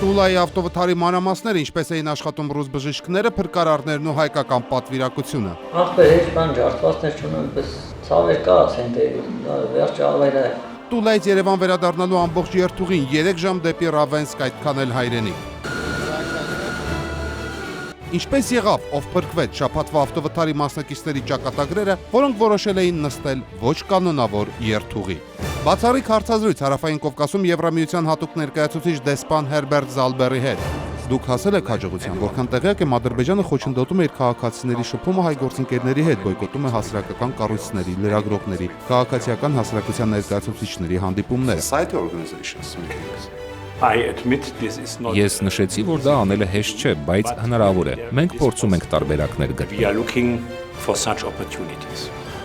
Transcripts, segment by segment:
Տուլայի ավտովթարի մանրամասները ինչպես էին աշխատում ռուս բժիշկները, փրկարարներն ու հայկական պատվիրակությունը։ Ախպեր հեչ բան ջարդվածներ չունեն, պես ցավեր կա սենտերի, վերջը ավայրը։ Տուլայից Երևան վերադառնալու ամբողջ երթուղին 3 ժամ դեպի Ռավենսկ, այդքան էլ հայրենիք։ Ինչպես եղավ, ով փրկվեց շաբաթվա ավտովթարի մասնակիցների ճակատագրերը, որոնք որոշել էին նստել ոչ կանոնավոր երթուղի։ Բացառիկ հարցազրույց Հարավային Կովկասում Եվրամիության հատուկ ներկայացուցիչ դեսպան Հերբերտ Զալբերի հետ։ Դուք հասել եք հաջողության, որքան տեղյակ եմ, Ադրբեջանը խոչընդոտում է իր քաղաքացիների շփումը հայ գործընկերների հետ, բոյկոտում է հասարակական կառույցների, լրագրողների, քաղաքացիական հասարակության ներկայացուցիչների հանդիպումները։ Ես նշեցի, որ դա անելը հեշտ չէ, բայց հնարավոր է։ Մենք փորձում ենք տարբերակներ գտնել։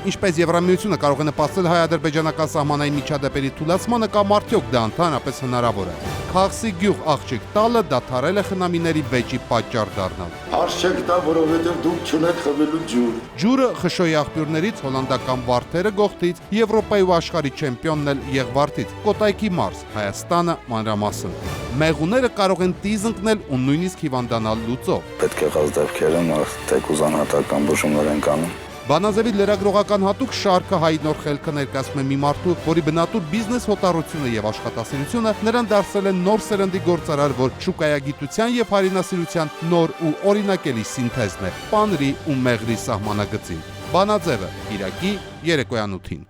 Ինչպես Եվրամիությունը կարող է նպաստել հայ-ադրբեջանական սահմանային միջադեպերի թուլացմանը կամ արդյոք դա ընդհանրապես հնարավոր է։ Խաղսի գյուղ աղջիկ տալը դադարել է խնամիների վեճի պատճառ դառնալ։ Հարց չեք տա, որովհետև դուք չունեք խմելու ջուր։ Ջուրը խշոյի աղբյուրներից, հոլանդական վարդերը գողթից, Եվրոպայի ու աշխարհի չեմպիոնն էլ Եղվարդից, Կոտայքի մարզ, Հայաստանը մանրամասն։ Մեղուները կարող են տիզ ընկնել ու նույնիսկ հիվանդանալ լուծով։ Պետք է եղած դեպքերում թեկուզ անհատական բուժումներ են կանում։ Բանաձևի լրագրողական հատուկ շարքը հայ նոր խելքը ներկայացնում է մի մարդու, որի բնատուր բիզնես հոտառությունը եւ աշխատասիրությունը նրան դարձրել են նոր սերնդի գործարար, որ շուկայագիտության եւ հայրենասիրության նոր ու օրինակելի սինթեզն է, պանրի ու մեղրի սահմանագծին։ Բանաձևը՝ Կիրակի երեկոյան 8-ին։